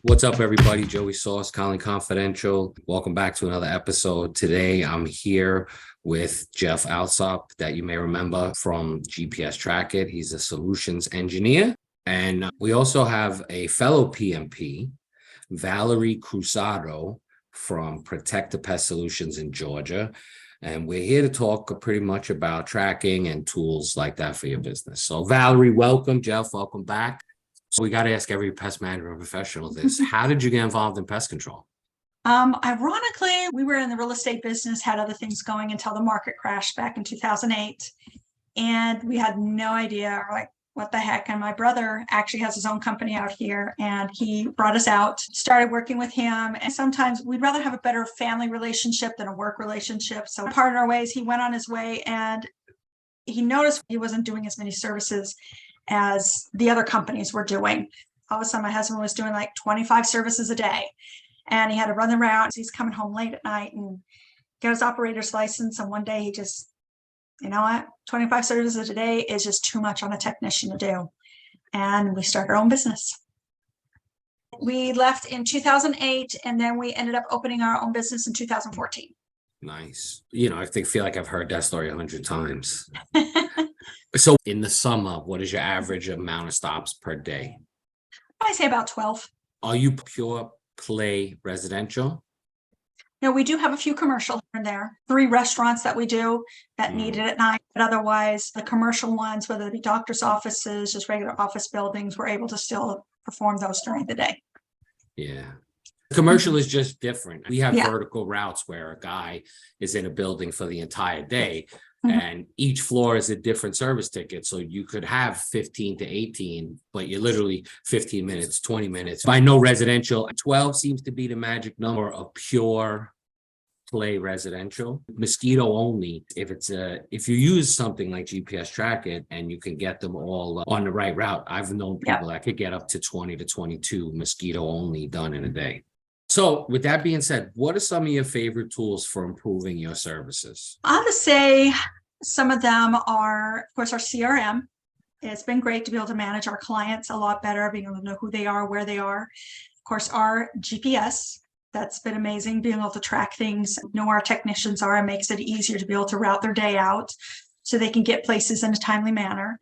What's up, everybody? Joey Sauce, Colin Confidential. Welcome back to another episode. Today, I'm here with Jeff Allsop, that you may remember from GPS Trackit. He's a solutions engineer. And we also have a fellow PMP, Valerie Crudo from Protective Pest Solutions in Georgia. And we're here to talk pretty much about tracking and tools like that for your business. So Valerie, welcome. Jeff, welcome back. So we got to ask every pest management professional this. How did you get involved in pest control? Ironically, we were in the real estate business, had other things going until the market crashed back in 2008. And we had no idea, like, what the heck. And my brother actually has his own company out here, and he brought us out, started working with him. And sometimes we'd rather have a better family relationship than a work relationship. So parted our ways. He went on his way, and he noticed he wasn't doing as many services as the other companies were doing. All of a sudden, my husband was doing like 25 services a day, and he had to run the route. He's coming home late at night and got his operator's license. And one day he just, you know what, 25 services a day is just too much on a technician to do. And we started our own business. We left in 2008, and then we ended up opening our own business in 2014. Nice. I feel like I've heard that story 100 times. So in the summer, what is your average amount of stops per day? I say about 12. Are you pure play residential? No, we do have a few commercial here and there. 3 restaurants that we do that need it at night. But otherwise, the commercial ones, whether it be doctor's offices, just regular office buildings, we're able to still perform those during the day. Yeah. Commercial is just different. We have vertical routes where a guy is in a building for the entire day. And each floor is a different service ticket. So you could have 15 to 18, but you're literally 15 minutes, 20 minutes. By no residential, 12 seems to be the magic number of pure play residential. Mosquito only, if you use something like GPS Trackit and you can get them all on the right route. I've known people that could get up to 20 to 22 mosquito only done in a day. So with that being said, what are some of your favorite tools for improving your services? I would say some of them are, of course, our CRM. It's been great to be able to manage our clients a lot better, being able to know who they are, where they are. Of course, our GPS, that's been amazing, being able to track things, know where our technicians are. It makes it easier to be able to route their day out so they can get places in a timely manner.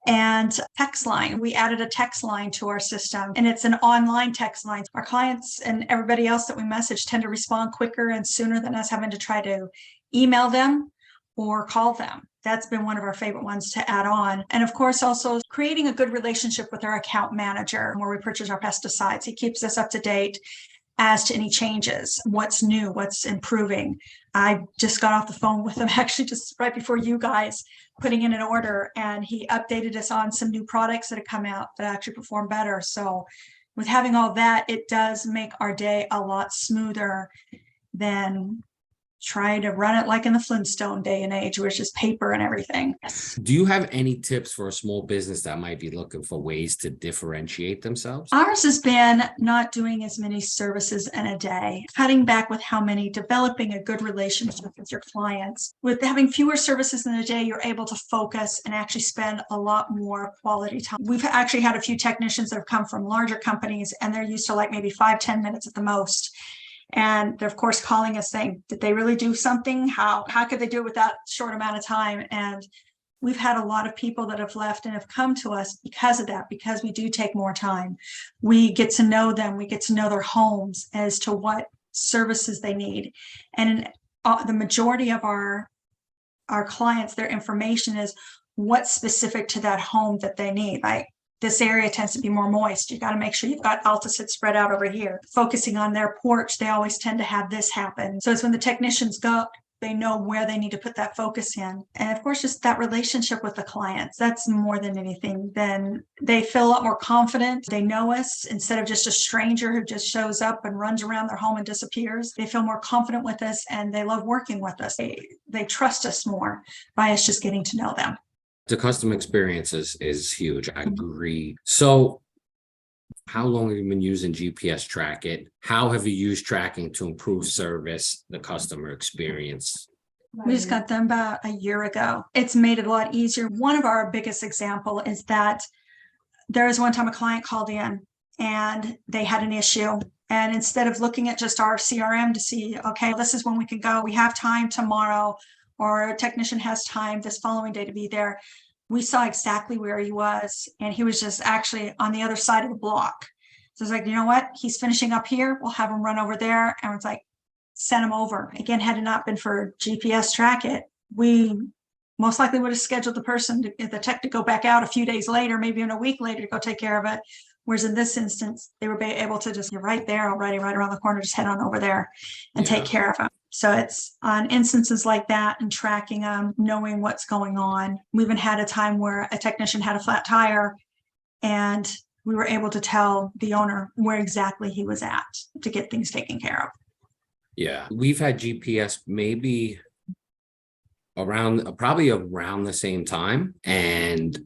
And text line, we added a text line to our system, and it's an online text line. Our clients and everybody else that we message tend to respond quicker and sooner than us having to try to email them or call them. That's been one of our favorite ones to add on. And of course, also creating a good relationship with our account manager where we purchase our pesticides. He keeps us up to date as to any changes, what's new, what's improving. I just got off the phone with him actually just right before you guys putting in an order, and he updated us on some new products that have come out that actually perform better. So with having all that, it does make our day a lot smoother than try to run it like in the Flintstone day and age, which is paper and everything. Do you have any tips for a small business that might be looking for ways to differentiate themselves? Ours has been not doing as many services in a day, cutting back with how many, developing a good relationship with your clients. With having fewer services in a day, you're able to focus and actually spend a lot more quality time. We've actually had a few technicians that have come from larger companies, and they're used to like maybe 5-10 minutes at the most. And they're, of course, calling us saying, did they really do something? How could they do it with that short amount of time? And we've had a lot of people that have left and have come to us because of that, because we do take more time. We get to know them. We get to know their homes as to what services they need. And the majority of our clients, their information is what's specific to that home that they need. Like, this area tends to be more moist. You got to make sure you've got Alticid spread out over here. Focusing on their porch, they always tend to have this happen. So it's when the technicians go, they know where they need to put that focus in. And of course, just that relationship with the clients, that's more than anything. Then they feel a lot more confident. They know us instead of just a stranger who just shows up and runs around their home and disappears. They feel more confident with us, and they love working with us. They trust us more by us just getting to know them. The customer experience is huge. I agree. So how long have you been using GPS Trackit? How have you used tracking to improve service, the customer experience? We just got them about a year ago. It's made it a lot easier. One of our biggest example is that there was one time a client called in and they had an issue. And instead of looking at just our CRM to see, okay, this is when we can go, we have time tomorrow, or a technician has time this following day to be there, we saw exactly where he was. And he was just actually on the other side of the block. So it's like, you know what? He's finishing up here. We'll have him run over there. And it's like, send him over. Again, had it not been for GPS Trackit, we most likely would have scheduled the tech to go back out a few days later, maybe even a week later to go take care of it. Whereas in this instance, they were able to just, you're right there already, right around the corner, just head on over there and take care of them. So it's on instances like that and tracking them, knowing what's going on. We even had a time where a technician had a flat tire and we were able to tell the owner where exactly he was at to get things taken care of. Yeah, we've had GPS maybe probably around the same time. And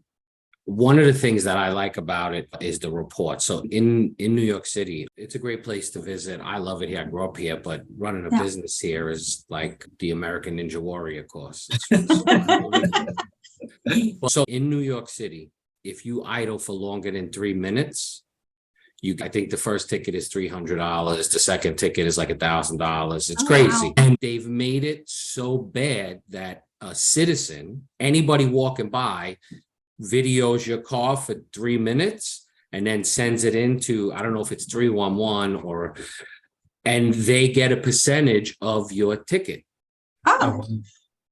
one of the things that I like about it is the report. So in New York City, it's a great place to visit. I love it here. I grew up here, but running a business here is like the American Ninja Warrior course. So in New York City, if you idle for longer than 3 minutes, I think the first ticket is $300. The second ticket is like $1,000. It's crazy. Wow. And they've made it so bad that a citizen, anybody walking by, videos your car for 3 minutes and then sends it into, I don't know if it's 311 and they get a percentage of your ticket. Oh.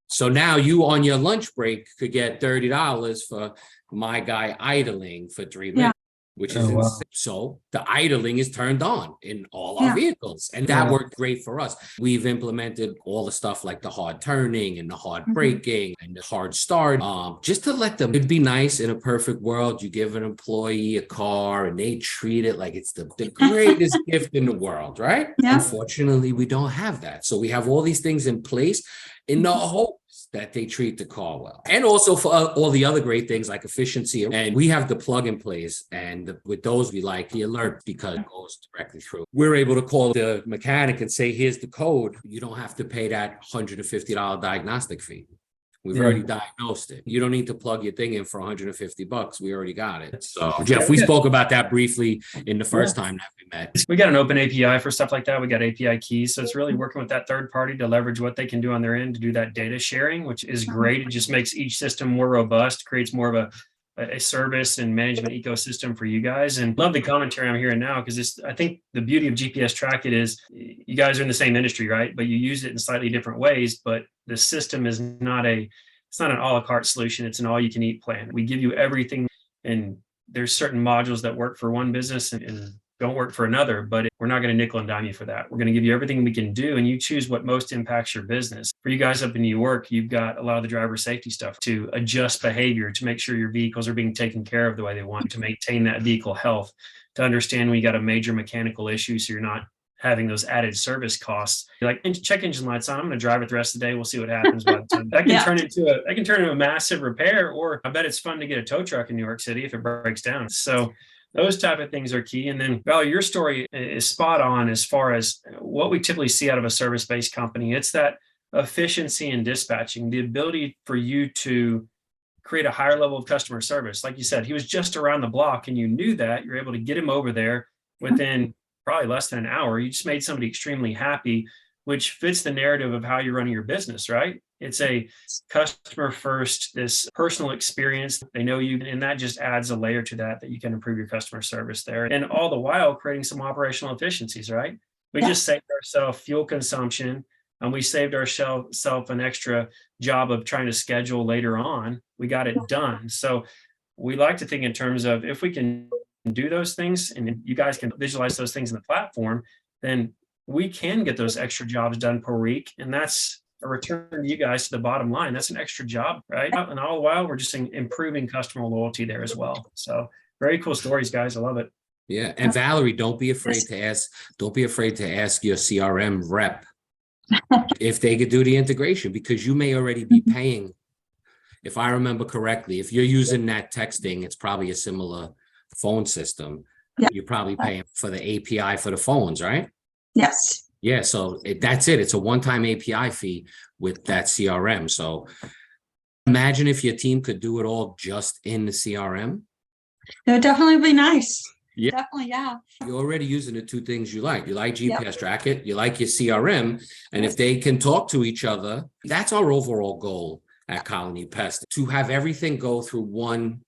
So now you on your lunch break could get $30 for my guy idling for 3 minutes. Which is insane. So the idling is turned on in all our vehicles. And that worked great for us. We've implemented all the stuff like the hard turning and the hard braking and the hard start, just to let them. It'd be nice in a perfect world. You give an employee a car and they treat it like it's the greatest gift in the world, right? Yeah. Unfortunately, we don't have that. So we have all these things in place in the hopes that they treat the car well. And also for all the other great things like efficiency. And we have the plug and plays. And with those, we like the alert because it goes directly through. We're able to call the mechanic and say, here's the code. You don't have to pay that $150 diagnostic fee. We've already diagnosed it. You don't need to plug your thing in for $150. We already got it. So Jeff, we spoke about that briefly in the first time that we met. We got an open API for stuff like that. We got API keys. So it's really working with that third party to leverage what they can do on their end to do that data sharing, which is great. It just makes each system more robust, creates more of a service and management ecosystem for you guys. And love the commentary I'm hearing now, because I think the beauty of GPS Trackit is you guys are in the same industry, right? But you use it in slightly different ways, but the system is not it's not an a la carte solution. It's an all you can eat plan. We give you everything, and there's certain modules that work for one business and don't work for another, but we're not going to nickel and dime you for that. We're going to give you everything we can do, and you choose what most impacts your business. For you guys up in New York, you've got a lot of the driver safety stuff to adjust behavior, to make sure your vehicles are being taken care of the way they want, to maintain that vehicle health, to understand when you got a major mechanical issue so you're not having those added service costs. You're like, check engine lights on, I'm going to drive it the rest of the day. We'll see what happens. By the time. That can turn into a massive repair, or I bet it's fun to get a tow truck in New York City if it breaks down. So those type of things are key. And then, Valerie, your story is spot on as far as what we typically see out of a service-based company. It's that efficiency in dispatching, the ability for you to create a higher level of customer service. Like you said, he was just around the block and you knew that. You're able to get him over there within probably less than an hour. You just made somebody extremely happy, which fits the narrative of how you're running your business, right? It's a customer first, this personal experience. They know you, and that just adds a layer to that you can improve your customer service there. And all the while creating some operational efficiencies, right? We just saved ourselves fuel consumption, and we saved ourselves an extra job of trying to schedule later on. We got it done. So we like to think in terms of, if we can do those things and you guys can visualize those things in the platform, then we can get those extra jobs done per week. And that's a return to you guys to the bottom line. That's an extra job, right? And all the while, we're just improving customer loyalty there as well. So very cool stories, guys. I love it. Yeah. And Valerie, don't be afraid to ask your CRM rep if they could do the integration, because you may already be paying. If I remember correctly, if you're using that texting, it's probably a similar phone system. You're probably paying for the API for the phones, right? Yes. Yeah. So that's it. It's a one-time API fee with that CRM. So imagine if your team could do it all just in the CRM. It would definitely be nice. Yeah. Definitely. Yeah. You're already using the two things you like. You like Yep. GPS Trackit, you like your CRM. And if they can talk to each other, that's our overall goal at Colony Pest, to have everything go through one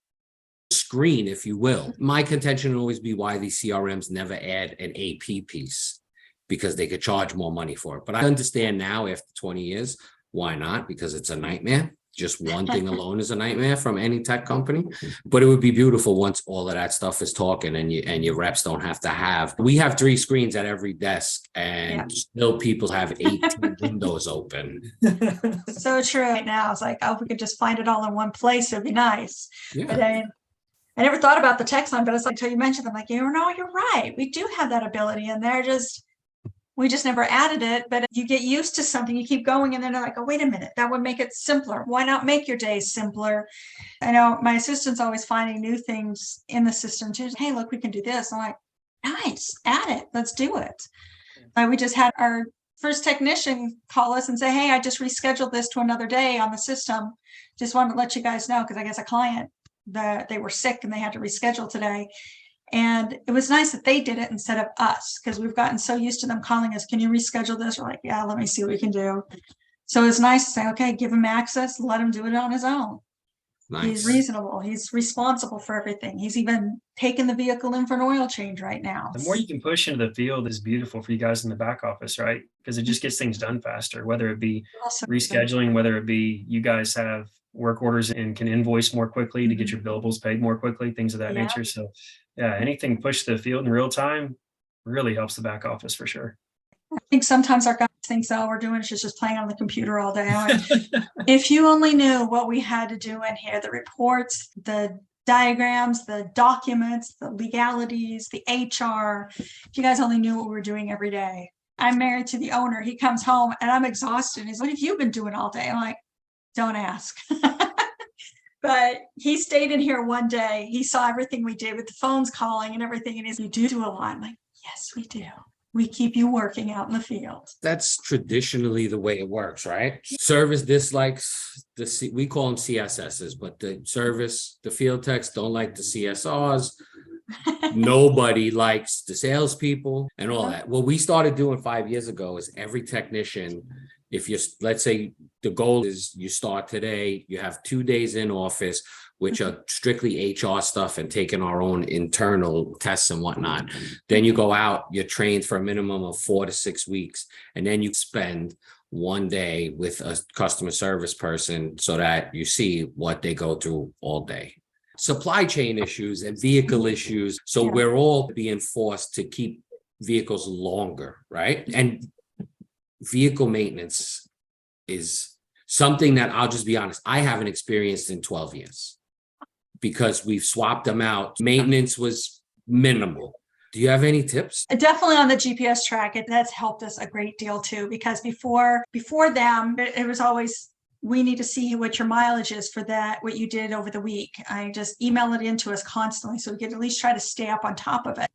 screen, if you will. My contention will always be why these CRMs never add an AP piece, because they could charge more money for it. But I understand now after 20 years, why not? Because it's a nightmare. Just one thing alone is a nightmare from any tech company. But it would be beautiful once all of that stuff is talking and your reps don't have to have. We have 3 screens at every desk, and still people have 18 windows open. So true. Right now, it's like, oh, if we could just find it all in one place, it'd be nice. Yeah. But I never thought about the text line, but it's like until you mentioned, I'm like, you're right. We do have that ability, and we just never added it. But you get used to something, you keep going, and then they're like, oh, wait a minute, that would make it simpler. Why not make your days simpler? I know my assistant's always finding new things in the system too. Hey, look, we can do this. I'm like, nice, add it. Let's do it. We just had our first technician call us and say, hey, I just rescheduled this to another day on the system. Just wanted to let you guys know, because I guess a client that they were sick and they had to reschedule today. And it was nice that they did it instead of us, because we've gotten so used to them calling us, can you reschedule this? We're like, yeah, let me see what we can do. So it's nice to say, okay, give him access, let him do it on his own. Nice. He's reasonable. He's responsible for everything. He's even taken the vehicle in for an oil change right now. The more you can push into the field is beautiful for you guys in the back office, right? Because it just gets things done faster, whether it be rescheduling, whether it be you guys have work orders and can invoice more quickly to get your billables paid more quickly, things of that nature. So yeah, anything pushed to the field in real time really helps the back office for sure. I think sometimes our guys think all we're doing is just playing on the computer all day. If you only knew what we had to do in here, the reports, the diagrams, the documents, the legalities, the HR, if you guys only knew what we were doing every day. I'm married to the owner. He comes home and I'm exhausted. He's like, what have you been doing all day? I'm like, don't ask. But he stayed in here one day. He saw everything we did with the phones calling and everything. And he's, you do a lot. I'm like, yes, we do. We keep you working out in the field. That's traditionally the way it works, right? Service dislikes we call them CSSs, but the field techs don't like the CSRs. Nobody likes the salespeople and all that. What we started doing 5 years ago is every technician, if you, let's say the goal is you start today, you have 2 days in office, which are strictly HR stuff and taking our own internal tests and whatnot. Then you go out, you're trained for a minimum of 4 to 6 weeks, and then you spend 1 day with a customer service person so that you see what they go through all day. Supply chain issues and vehicle issues. So we're all being forced to keep vehicles longer, right? And vehicle maintenance is something that, I'll just be honest, I haven't experienced in 12 years because we've swapped them out. Maintenance was minimal. Do you have any tips? Definitely on the GPS Trackit, that's helped us a great deal too, because before them, it was always, we need to see what your mileage is for that, what you did over the week. I just email it into us constantly so we could at least try to stay up on top of it.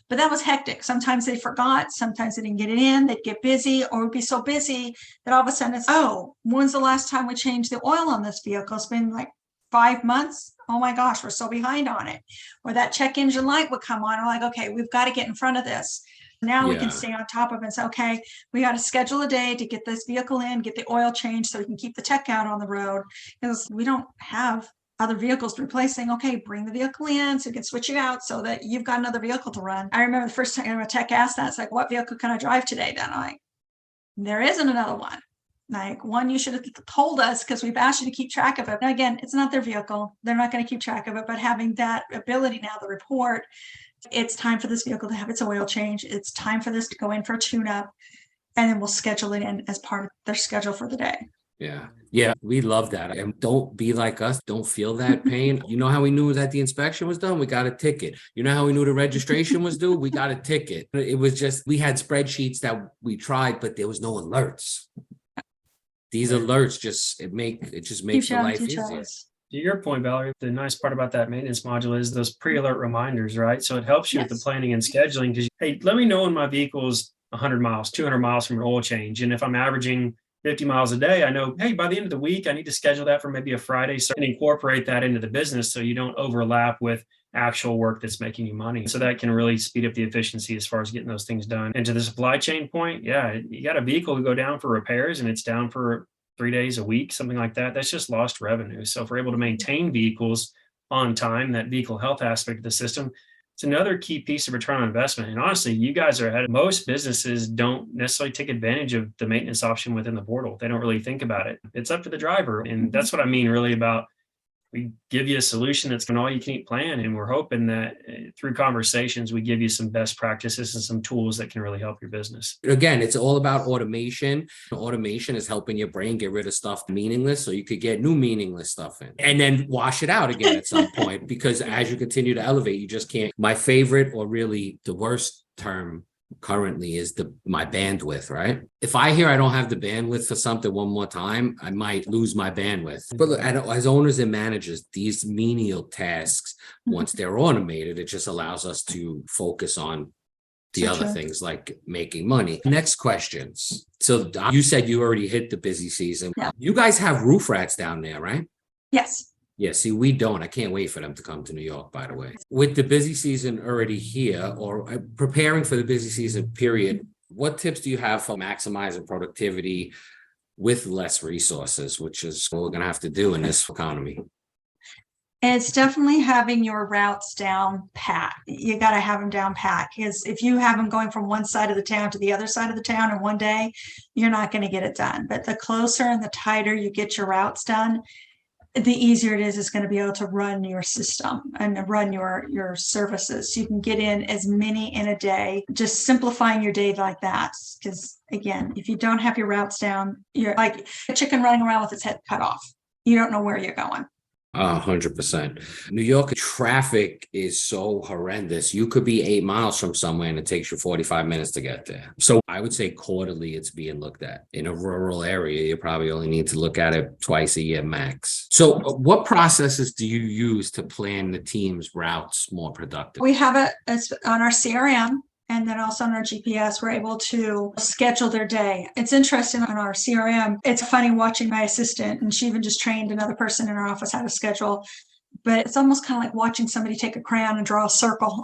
But that was hectic. Sometimes they forgot, sometimes they didn't get it in, they'd get busy, or would be so busy that all of a sudden it's, oh, when's the last time we changed the oil on this vehicle? It's been like 5 months. Oh my gosh, we're so behind on it. Or that check engine light would come on. We're like, okay, we've got to get in front of this. Now we can stay on top of it and say, okay, we got to schedule a day to get this vehicle in, get the oil changed so we can keep the tech out on the road, because we don't have other vehicles to replace. Saying, okay, bring the vehicle in so you can switch it out so that you've got another vehicle to run. I remember the first time a tech asked that, it's like, what vehicle can I drive today? Then I'm like, there isn't another one. Like, one, you should have told us because we've asked you to keep track of it. Now, again, it's not their vehicle. They're not going to keep track of it, but having that ability now, the report, it's time for this vehicle to have its oil change. It's time for this to go in for a tune-up, and then we'll schedule it in as part of their schedule for the day. Yeah, we love that. And don't be like us. Don't feel that pain. You know how we knew that the inspection was done? We got a ticket. You know how we knew the registration was due? We got a ticket. It was just, we had spreadsheets that we tried, but there was no alerts. These alerts just makes the life easier. To your point, Valerie, the nice part about that maintenance module is those pre-alert reminders, right? So it helps you with the planning and scheduling, because, hey, let me know when my vehicle is 100 miles, 200 miles from an oil change. And if I'm averaging 50 miles a day, I know, hey, by the end of the week, I need to schedule that for maybe a Friday. So and incorporate that into the business so you don't overlap with, actual work that's making you money. So that can really speed up the efficiency as far as getting those things done. And to the supply chain point, yeah, you got a vehicle to go down for repairs and it's down for 3 days a week, something like that. That's just lost revenue. So if we're able to maintain vehicles on time, that vehicle health aspect of the system, it's another key piece of return on investment. And honestly, you guys are ahead. Most businesses don't necessarily take advantage of the maintenance option within the portal. They don't really think about it. It's up to the driver. And that's what I mean really about, we give you a solution that's an all-you-can-eat plan, and we're hoping that through conversations, we give you some best practices and some tools that can really help your business. Again, it's all about automation. Automation is helping your brain get rid of stuff meaningless so you could get new meaningless stuff in and then wash it out again at some point, because as you continue to elevate, you just can't. My favorite, or really the worst term currently, is my bandwidth, right? If I hear I don't have the bandwidth for something one more time, I might lose my bandwidth. But look, as owners and managers, these menial tasks, once they're automated, it just allows us to focus on the other things like making money. Next questions. So you said you already hit the busy season. Yeah. You guys have roof rats down there, right? Yes. Yeah, see, we don't. I can't wait for them to come to New York, by the way. With the busy season already here, or preparing for the busy season period, what tips do you have for maximizing productivity with less resources, which is what we're going to have to do in this economy? It's definitely having your routes down pat. You got to have them down pat, because if you have them going from one side of the town to the other side of the town in one day, you're not going to get it done. But the closer and the tighter you get your routes done, the easier it is going to be able to run your system and run your services. You can get in as many in a day, just simplifying your day like that. Because again, if you don't have your routes down, you're like a chicken running around with its head cut off. You don't know where you're going. 100%. New York traffic is so horrendous. You could be 8 miles from somewhere and it takes you 45 minutes to get there. So I would say quarterly it's being looked at. In a rural area, you probably only need to look at it twice a year max. So what processes do you use to plan the team's routes more productive? We have it on our CRM. And then also on our GPS, we're able to schedule their day. It's interesting on our CRM. It's funny watching my assistant, and she even just trained another person in our office how to schedule. But it's almost kind of like watching somebody take a crayon and draw a circle.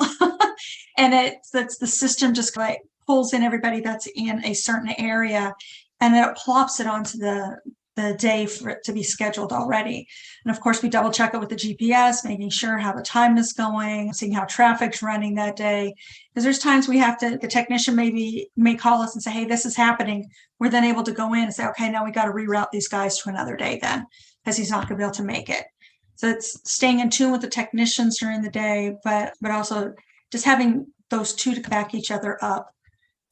And that's the system just like pulls in everybody that's in a certain area, and then it plops it onto the day for it to be scheduled already. And of course, we double check it with the GPS, making sure how the time is going, seeing how traffic's running that day. Because there's times we have to, the technician may call us and say, hey, this is happening. We're then able to go in and say, okay, now we got to reroute these guys to another day then, because he's not going to be able to make it. So it's staying in tune with the technicians during the day, but also just having those two to back each other up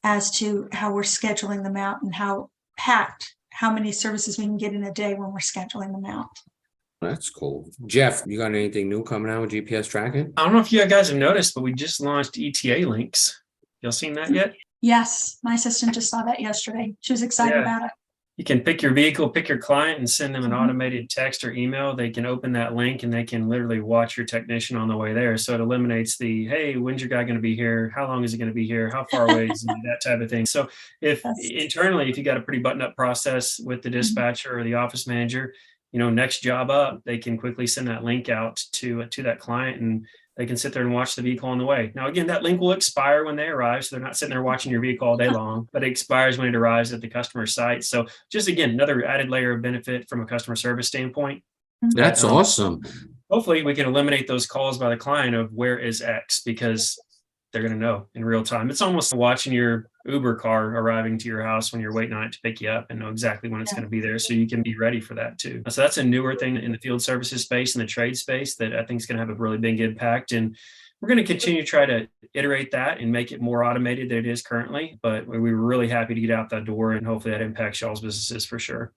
as to how we're scheduling them out and how packed, how many services we can get in a day when we're scheduling them out. That's cool. Jeff, you got anything new coming out with GPS tracking? I don't know if you guys have noticed, but we just launched ETA links. Y'all seen that yet? Yes, my assistant just saw that yesterday. She was excited about it. You can pick your vehicle, pick your client, and send them an automated text or email. They can open that link and they can literally watch your technician on the way there. So it eliminates the, hey, when's your guy going to be here? How long is he going to be here? How far away is he? That type of thing. So if internally, if you got a pretty buttoned up process with the dispatcher or the office manager, next job up, they can quickly send that link out to that client, and they can sit there and watch the vehicle on the way. Now, again, that link will expire when they arrive. So they're not sitting there watching your vehicle all day long, but it expires when it arrives at the customer site. So just, again, another added layer of benefit from a customer service standpoint. That's awesome. Hopefully we can eliminate those calls by the client of where is X, because they're going to know in real time. It's almost watching your Uber car arriving to your house when you're waiting on it to pick you up, and know exactly when it's going to be there, so you can be ready for that too. So that's a newer thing in the field services space and the trade space that I think is going to have a really big impact. And we're going to continue to try to iterate that and make it more automated than it is currently. But we were really happy to get out that door, and hopefully that impacts y'all's businesses for sure.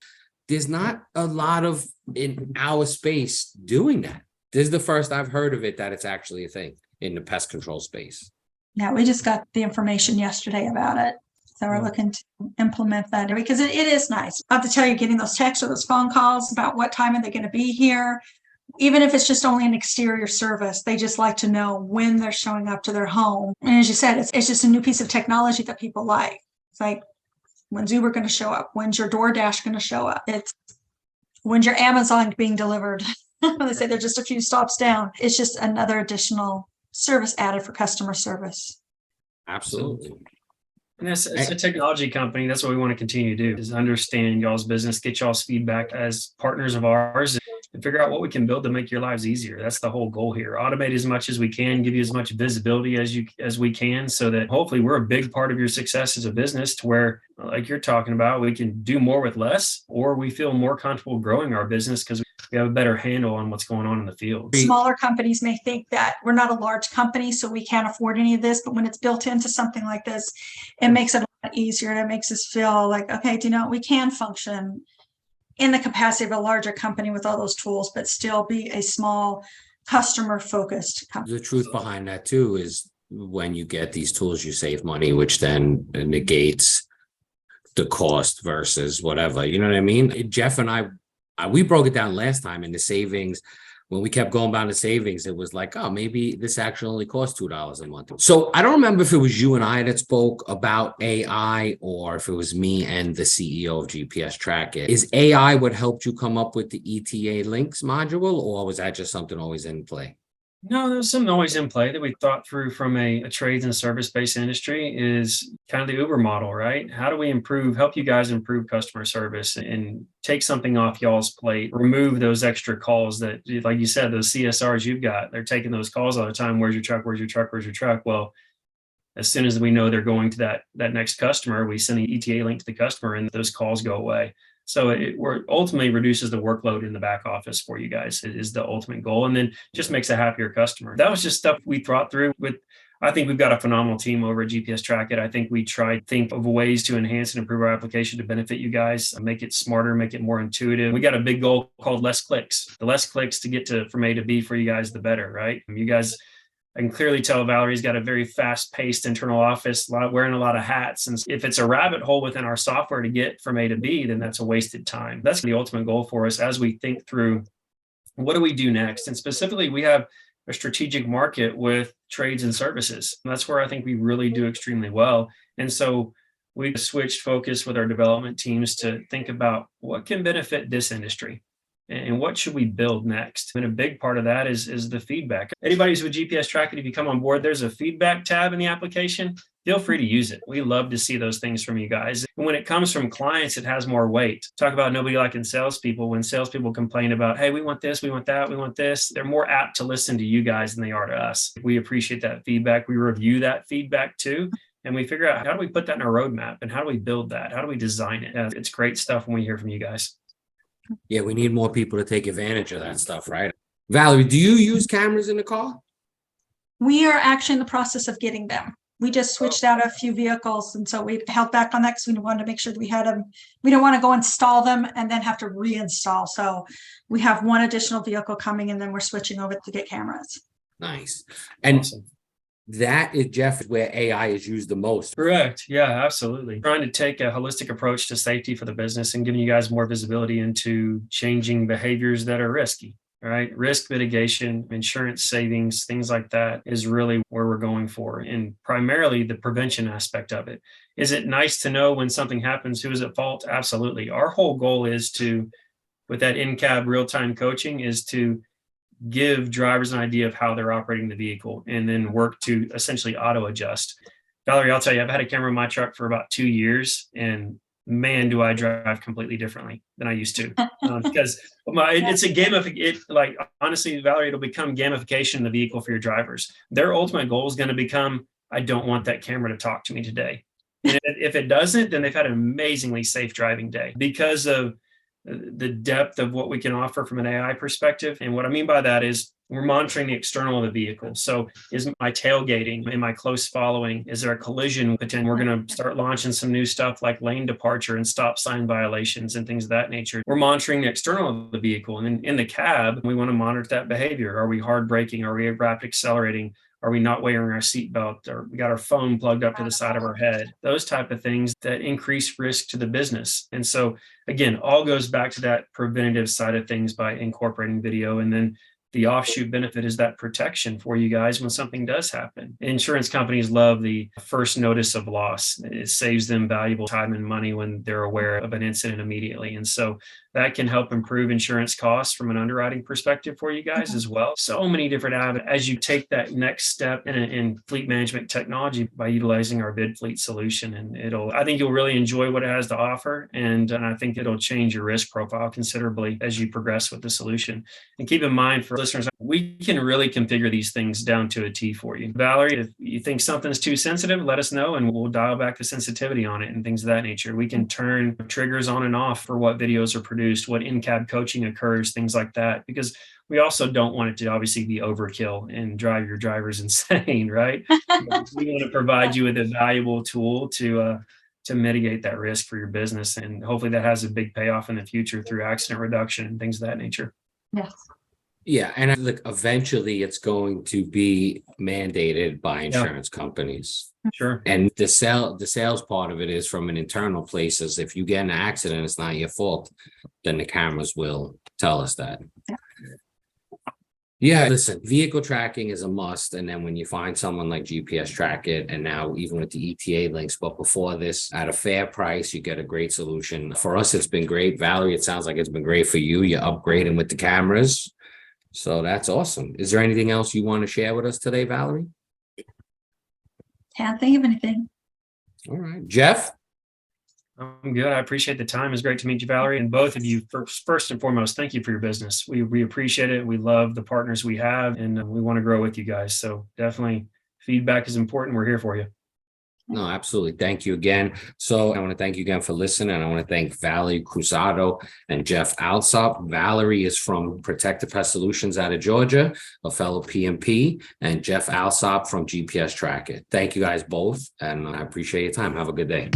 There's not a lot of in our space doing that. This is the first I've heard of it, that it's actually a thing in the pest control space. Yeah, we just got the information yesterday about it. So we're looking to implement that, because it is nice. I have to tell you, getting those texts or those phone calls about what time are they going to be here, even if it's just only an exterior service, they just like to know when they're showing up to their home. And as you said, it's just a new piece of technology that people like. It's like, when's Uber going to show up? When's your DoorDash going to show up? It's when's your Amazon being delivered? They say they're just a few stops down. It's just another additional service added for customer service. Absolutely. And it's a technology company. That's what we want to continue to do, is understand y'all's business, get y'all's feedback as partners of ours, and figure out what we can build to make your lives easier. That's the whole goal here. Automate as much as we can, give you as much visibility as we can, so that hopefully we're a big part of your success as a business, to where, like you're talking about, we can do more with less, or we feel more comfortable growing our business because we have a better handle on what's going on in the field. Smaller companies may think that we're not a large company, so we can't afford any of this. But when it's built into something like this, it makes it a lot easier. And it makes us feel like, okay, we can function in the capacity of a larger company with all those tools, but still be a small customer focused company. The truth behind that too is when you get these tools, you save money, which then negates the cost versus whatever. You know what I mean? Jeff and I, we broke it down last time in the savings. When we kept going down to savings, it was like, oh, maybe this actually only costs $2 a month. So I don't remember if it was you and I that spoke about AI or if it was me and the CEO of GPS Trackit. Is AI what helped you come up with the ETA links module, or was that just something always in play? No, there's something always in play that we thought through from a trades and service-based industry, is kind of the Uber model, right? How do we help you guys improve customer service and take something off y'all's plate, remove those extra calls that, like you said, those CSRs you've got, they're taking those calls all the time. Where's your truck? Where's your truck? Where's your truck? Well, as soon as we know they're going to that next customer, we send the ETA link to the customer and those calls go away. So it ultimately reduces the workload in the back office for you guys. It is the ultimate goal, and then just makes a happier customer. That was just stuff we thought through with. I think we've got a phenomenal team over at GPS Trackit. I think we tried to think of ways to enhance and improve our application to benefit you guys, make it smarter, make it more intuitive. We got a big goal called less clicks. The less clicks to get from A to B for you guys, the better, right? You guys, I can clearly tell Valerie's got a very fast-paced internal office, wearing a lot of hats. And if it's a rabbit hole within our software to get from A to B, then that's a wasted time. That's the ultimate goal for us as we think through what do we do next. And specifically, we have a strategic market with trades and services. And that's where I think we really do extremely well. And so we switched focus with our development teams to think about what can benefit this industry. And what should we build next? And a big part of that is the feedback. Anybody who's with GPS Trackit, if you come on board, there's a feedback tab in the application. Feel free to use it. We love to see those things from you guys. And when it comes from clients, it has more weight. Talk about nobody liking salespeople. When salespeople complain about, hey, we want this, we want that, we want this, they're more apt to listen to you guys than they are to us. We appreciate that feedback. We review that feedback too. And we figure out, how do we put that in our roadmap? And how do we build that? How do we design it? It's great stuff when we hear from you guys. Yeah, we need more people to take advantage of that stuff, right? Valerie, do you use cameras in the car? We are actually in the process of getting them. We just switched out a few vehicles, and so we held back on that because we wanted to make sure that we had them. We don't want to go install them and then have to reinstall. So we have one additional vehicle coming, and then we're switching over to get cameras. Nice. And Awesome. That is, Jeff, where AI is used the most. Correct. Yeah, absolutely. Trying to take a holistic approach to safety for the business and giving you guys more visibility into changing behaviors that are risky, right? Risk mitigation, insurance savings, things like that is really where we're going for. And primarily the prevention aspect of it. Is it nice to know when something happens, who is at fault? Absolutely. Our whole goal is to, with that in-cab real-time coaching, is to give drivers an idea of how they're operating the vehicle and then work to essentially auto adjust. Valerie, I'll tell you, I've had a camera in my truck for about 2 years, and man, do I drive completely differently than I used to. Because it's a game of it. Like, honestly, Valerie, it'll become gamification in the vehicle for your drivers. Their ultimate goal is going to become, I don't want that camera to talk to me today. And if it doesn't, then they've had an amazingly safe driving day because of the depth of what we can offer from an AI perspective. And what I mean by that is we're monitoring the external of the vehicle. So is my tailgating, am I close following? Is there a collision potential? We're going to start launching some new stuff like lane departure and stop sign violations and things of that nature. We're monitoring the external of the vehicle. And in the cab, we want to monitor that behavior. Are we hard braking? Are we rapid accelerating? Are we not wearing our seatbelt? Or we got our phone plugged up to the side of our head? Those type of things that increase risk to the business. And so again, all goes back to that preventative side of things by incorporating video. And then the offshoot benefit is that protection for you guys when something does happen. Insurance companies love the first notice of loss. It saves them valuable time and money when they're aware of an incident immediately. And so that can help improve insurance costs from an underwriting perspective for you guys as well. So many different avenues as you take that next step in fleet management technology by utilizing our bid fleet solution. And I think you'll really enjoy what it has to offer. And I think it'll change your risk profile considerably as you progress with the solution. And keep in mind for listeners, we can really configure these things down to a T for you. Valerie, if you think something's too sensitive, let us know and we'll dial back the sensitivity on it and things of that nature. We can turn triggers on and off for what videos are produced, what in-cab coaching occurs, things like that, because we also don't want it to obviously be overkill and drive your drivers insane, right? We want to provide you with a valuable tool to mitigate that risk for your business. And hopefully that has a big payoff in the future through accident reduction and things of that nature. Yes. Yeah, and look, eventually it's going to be mandated by insurance companies. Sure. And the sales part of it is from an internal place. As if you get in an accident, it's not your fault, then the cameras will tell us that. Yeah, listen, vehicle tracking is a must. And then when you find someone like GPS Trackit, and now even with the ETA links, but before this, at a fair price, you get a great solution. For us, it's been great. Valerie, it sounds like it's been great for you. You're upgrading with the cameras. So that's awesome. Is there anything else you want to share with us today, Valerie? Can't think of anything. All right. Jeff? I'm good. I appreciate the time. It's great to meet you, Valerie. And both of you, first and foremost, thank you for your business. We appreciate it. We love the partners we have, and we want to grow with you guys. So definitely feedback is important. We're here for you. No, absolutely. Thank you again. So I want to thank you again for listening. I want to thank Valerie Crudo and Jeff Allsop. Valerie is from Protective Pest Solutions out of Georgia, a fellow PMP, and Jeff Allsop from GPS Trackit. Thank you guys both, and I appreciate your time. Have a good day.